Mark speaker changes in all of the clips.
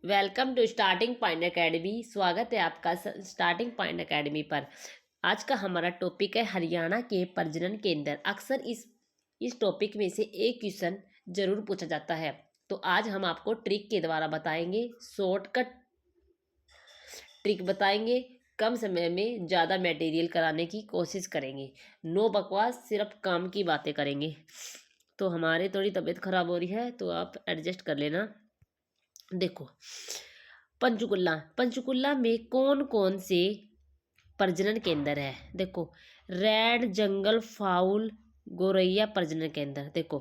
Speaker 1: Welcome to starting point academy. स्वागत है आपका स्टार्टिंग पॉइंट एकेडमी पर। आज का हमारा टॉपिक है हरियाणा के प्रजनन केंद्र। अक्सर इस टॉपिक में से एक क्वेश्चन जरूर पूछा जाता है, तो आज हम आपको ट्रिक के द्वारा बताएंगे, शॉर्टकट ट्रिक बताएंगे। कम समय में ज़्यादा मटेरियल कराने की कोशिश करेंगे। नो बकवास, सिर्फ काम की बातें करेंगे। तो हमारी थोड़ी तबीयत खराब हो रही है, तो आप एडजस्ट कर लेना। देखो, पंचकुला पंचकुला में कौन कौन से प्रजनन केंद्र है? देखो, रेड जंगल फाउल गोरैया प्रजनन केंद्र। देखो,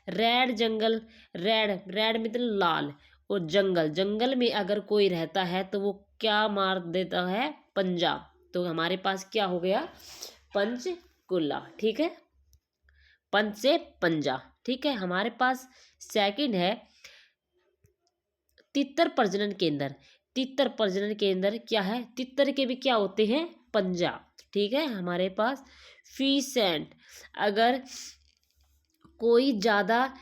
Speaker 1: रेड जंगल, रेड रेड मतलब लाल, और जंगल जंगल में अगर कोई रहता है तो वो क्या मार देता है? पंजा। तो हमारे पास क्या हो गया? पंचकुला। ठीक है, पंच से पंजा। ठीक है, हमारे पास सेकंड है तितर प्रजनन केंद्र। तितर प्रजनन केंद्र क्या है? तितर के भी क्या होते हैं? पंजा। ठीक है, हमारे पास फीसेंट, अगर कोई ज़्यादा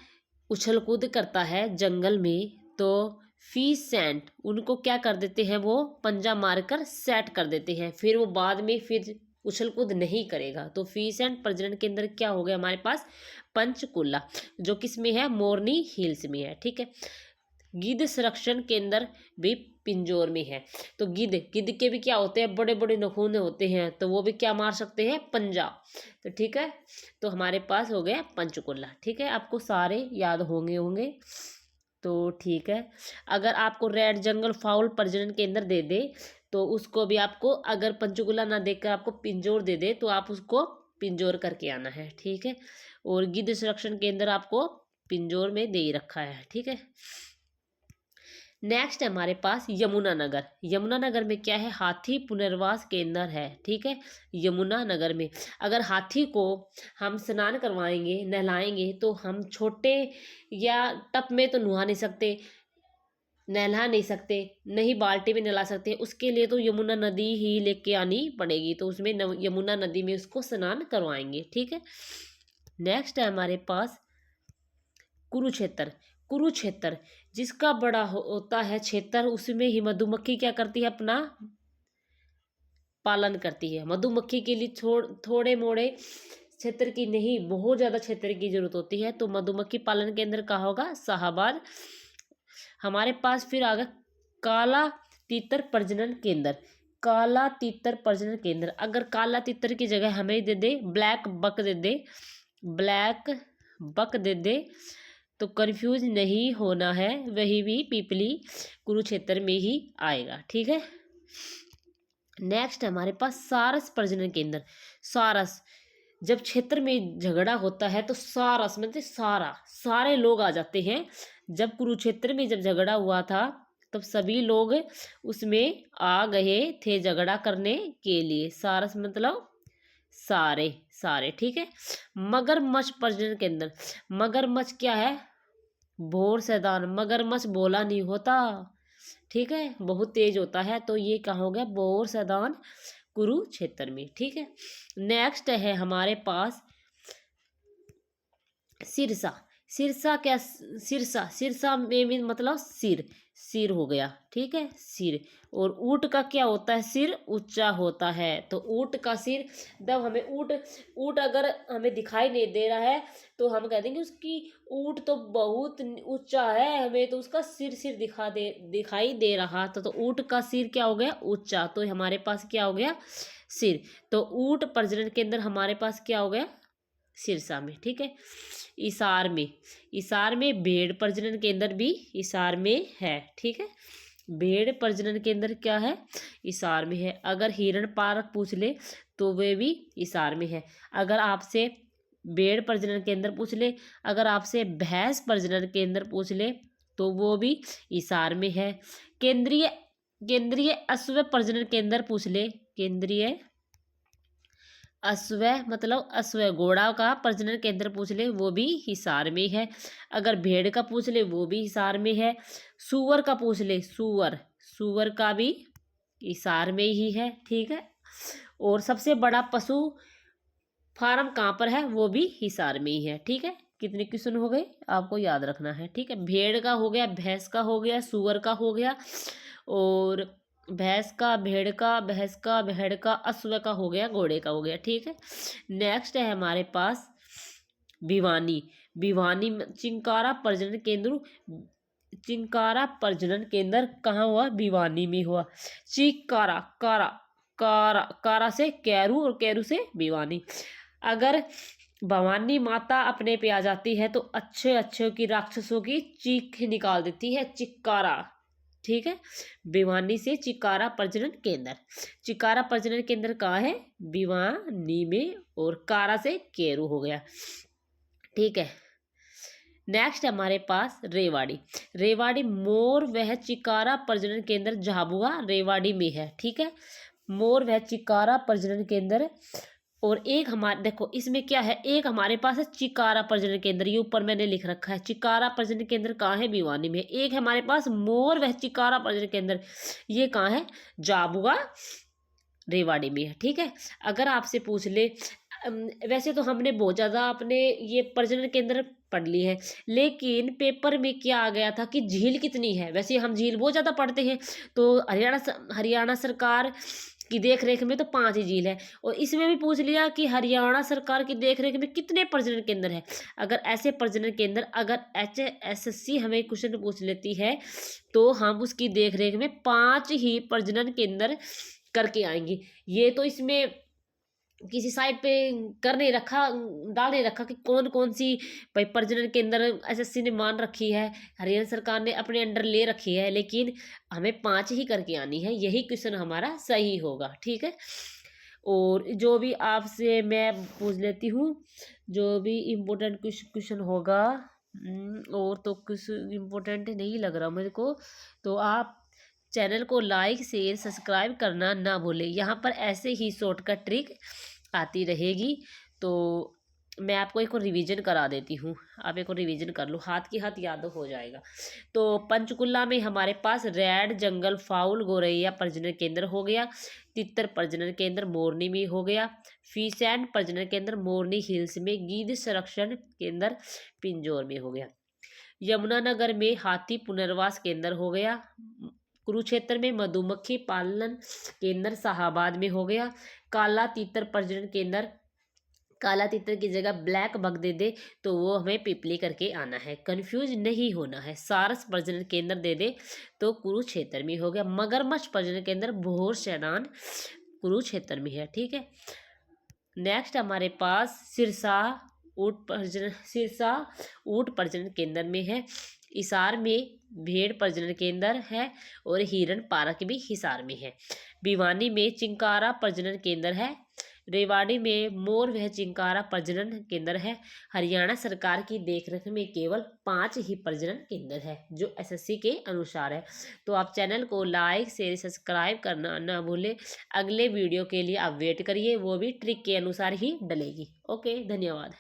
Speaker 1: उछल कूद करता है जंगल में तो फीसेंट उनको क्या कर देते हैं? वो पंजा मारकर सेट कर देते हैं, फिर वो बाद में फिर उछल कूद नहीं करेगा। तो फीसेंट प्रजनन केंद्र क्या हो गया हमारे पास? पंचकुला, जो किस में है? मोरनी हिल्स में है। ठीक है, गिद्ध संरक्षण केंद्र भी पिंजौर में है। तो गिद्ध गिद्ध के भी क्या होते हैं? बड़े बड़े नखून होते हैं, तो वो भी क्या मार सकते हैं? पंजा। तो ठीक है, तो हमारे पास हो गया पंचकुला। ठीक है, आपको सारे याद होंगे होंगे तो ठीक है। अगर आपको रेड जंगल फाउल प्रजनन केंद्र दे दे तो उसको भी आपको, अगर पंचकुला ना देकर आपको पिंजौर दे दे तो आप उसको पिंजौर करके आना है। ठीक है, और गिद्ध संरक्षण केंद्र आपको पिंजौर में दे ही रखा है। ठीक है, नेक्स्ट है हमारे पास यमुनानगर। यमुनानगर में क्या है? हाथी पुनर्वास केंद्र है। ठीक है, यमुनानगर में अगर हाथी को हम स्नान करवाएंगे, नहलाएंगे, तो हम छोटे या टब में तो नहा नहीं सकते, नहला नहीं सकते, नहीं बाल्टी में नहला सकते। उसके लिए तो यमुना नदी ही लेके आनी पड़ेगी, तो उसमें यमुना नदी में उसको स्नान करवाएंगे। ठीक है, नेक्स्ट है हमारे पास कुरुक्षेत्र। कुरुक्षेत्र जिसका बड़ा होता है क्षेत्र, उसमें ही मधुमक्खी क्या करती है? अपना पालन करती है। मधुमक्खी के लिए थोड़े मोड़े क्षेत्र की नहीं, बहुत ज़्यादा क्षेत्र की जरूरत होती है। तो मधुमक्खी पालन केंद्र कहाँ होगा? शाहाबाद। हमारे पास फिर आ गया काला तीतर प्रजनन केंद्र। काला तीतर प्रजनन केंद्र, अगर काला तीतर की जगह हमें दे दे ब्लैक बक दे दे, ब्लैक बक दे दे, तो कंफ्यूज नहीं होना है, वही भी पीपली कुरुक्षेत्र में ही आएगा। ठीक है, नेक्स्ट हमारे पास सारस प्रजनन केंद्र। सारस, जब क्षेत्र में झगड़ा होता है तो सारस मतलब सारे लोग आ जाते हैं। जब कुरुक्षेत्र में जब झगड़ा हुआ था तब सभी लोग उसमें आ गए थे झगड़ा करने के लिए। सारस मतलब सारे सारे। ठीक है, मगरमच्छ प्रजनन केंद्र। मगरमच्छ क्या है? भोर सैदान। मगरमच्छ बोला नहीं होता, ठीक है, बहुत तेज होता है। तो ये कहाँ हो गया? बोर सैदान कुरुक्षेत्र में। ठीक है, नेक्स्ट है हमारे पास सिरसा। सिरसा क्या? सिरसा, सिरसा में मतलब सिर, सिर हो गया। ठीक है, सिर। और ऊंट का क्या होता है? सिर ऊंचा होता है। तो ऊंट का सिर, जब हमें ऊंट ऊंट अगर हमें दिखाई नहीं दे रहा है तो हम कह देंगे उसकी ऊंट तो बहुत ऊंचा है, हमें तो उसका सिर दिखाई दे रहा था। तो ऊंट का सिर क्या हो गया? ऊंचा। तो हमारे पास क्या हो गया? सिर। तो ऊंट प्रजनन केंद्र हमारे पास क्या हो गया? सिरसा में। ठीक है, इसार में भेड़ प्रजनन केंद्र भी इसार में है। ठीक है, भेड़ प्रजनन केंद्र क्या है? इसार में है। अगर हिरण पार्क पूछ ले तो वे भी इसार में है। अगर आपसे भेड़ प्रजनन केंद्र पूछ ले, अगर आपसे भैंस प्रजनन केंद्र पूछ ले तो वो भी इसार में है। केंद्रीय केंद्रीय अश्व प्रजनन केंद्र पूछ ले, केंद्रीय अश्व मतलब अश्व घोड़ा का प्रजनन केंद्र पूछ ले, वो भी हिसार में है। अगर भेड़ का पूछ ले वो भी हिसार में है। सूअर का पूछ ले, सूअर का भी हिसार में ही है। ठीक है, और सबसे बड़ा पशु फार्म कहाँ पर है? वो भी हिसार में ही है। ठीक है, कितने क्वेश्चन हो गए आपको याद रखना है, ठीक है। भेड़ का हो गया, भैंस का हो गया, सुअर का हो गया, और भैंस का, भेड़ का, भैंस का, भेड़ का, अश्व का हो गया, घोड़े का हो गया, ठीक है। नेक्स्ट है हमारे पास भिवानी। भिवानी चिंकारा प्रजनन केंद्र, चिंकारा प्रजनन केंद्र कहाँ हुआ? भिवानी में हुआ। चिंकारा, कारा, कारा, कारा से कैरू और कैरू से भिवानी। अगर भवानी माता अपने पे आ जाती है तो अच्छे अच्छे की राक्षसों की चीख निकाल देती है, चिक्कारा, ठीक है। भिवानी से चिकारा प्रजनन केंद्र, चिकारा प्रजनन केंद्र कहाँ है? भिवानी में, और कारा से केरू हो गया, ठीक है। नेक्स्ट हमारे पास रेवाड़ी। रेवाड़ी मोर वह चिकारा प्रजनन केंद्र झाबुआ रेवाड़ी में है, ठीक है। मोर वह चिकारा प्रजनन केंद्र, और एक हमारे देखो इसमें क्या है, एक हमारे पास है चिकारा प्रजनन केंद्र, ये ऊपर मैंने लिख रखा है, चिकारा प्रजनन केंद्र कहाँ है? भिवानी में। एक हमारे पास मोर वह चिकारा प्रजनन केंद्र, ये कहाँ है? झाबुआ रेवाड़ी में है, ठीक है। अगर आपसे पूछ ले, वैसे तो हमने बहुत ज़्यादा अपने ये प्रजनन केंद्र पढ़ ली है, लेकिन पेपर में क्या आ गया था कि झील कितनी है। वैसे हम झील बहुत ज़्यादा पढ़ते हैं, तो हरियाणा सरकार की देख रेख में तो 5 ही झील है, और इसमें भी पूछ लिया कि हरियाणा सरकार की देख रेख में कितने प्रजनन केंद्र है। अगर ऐसे प्रजनन केंद्र अगर HSSC हमें क्वेश्चन पूछ लेती है तो हम उसकी देख रेख में 5 ही प्रजनन केंद्र करके आएंगे। ये तो इसमें किसी साइड पे कर नहीं रखा, डाल नहीं रखा कि कौन कौन सी भाई प्रजनन केंद्र SSC ने मान रखी है, हरियाणा सरकार ने अपने अंडर ले रखी है, लेकिन हमें 5 ही करके आनी है, यही क्वेश्चन हमारा सही होगा, ठीक है। और जो भी आपसे मैं पूछ लेती हूँ, जो भी इम्पोर्टेंट क्वेश्चन होगा, और तो कुछ इम्पोर्टेंट नहीं लग रहा मेरे को, तो आप चैनल को लाइक शेयर सब्सक्राइब करना ना भूलें। यहाँ पर ऐसे ही शॉर्टकट ट्रिक आती रहेगी, तो मैं आपको एक और रिवीजन करा देती हूँ, आप एक और रिवीजन कर लो, हाथ की हाथ याद हो जाएगा। तो पंचकुला में हमारे पास रेड जंगल फाउल गोरैया प्रजनन केंद्र हो गया, तितर प्रजनन केंद्र मोरनी में हो गया, फिश एंड प्रजनन केंद्र मोरनी हिल्स में, गिद्ध संरक्षण केंद्र पिंजौर में हो गया, यमुनानगर में हाथी पुनर्वास केंद्र हो गया, कुरुक्षेत्र में मधुमक्खी पालन केंद्र शाहाबाद में हो गया, काला तीतर प्रजनन केंद्र, काला तीतर की जगह ब्लैक बग दे दे तो वो हमें पिपली करके आना है, कंफ्यूज नहीं होना है। सारस प्रजनन केंद्र दे दे तो कुरुक्षेत्र में हो गया, मगरमच्छ प्रजनन केंद्र भोर सैनान कुरुक्षेत्र में है, ठीक है। नेक्स्ट हमारे पास सिरसा ऊँट प्रजनन केंद्र में है, हिसार में भेड़ प्रजनन केंद्र है, और हिरन पार्क भी हिसार में है, भिवानी में चिंकारा प्रजनन केंद्र है, रेवाड़ी में मोर वह चिंकारा प्रजनन केंद्र है। हरियाणा सरकार की देखरेख में केवल 5 ही प्रजनन केंद्र है जो SSC के अनुसार है। तो आप चैनल को लाइक शेयर सब्सक्राइब करना ना भूलें। अगले वीडियो के लिए आप वेट करिए, वो भी ट्रिक के अनुसार ही डलेगी। ओके, धन्यवाद।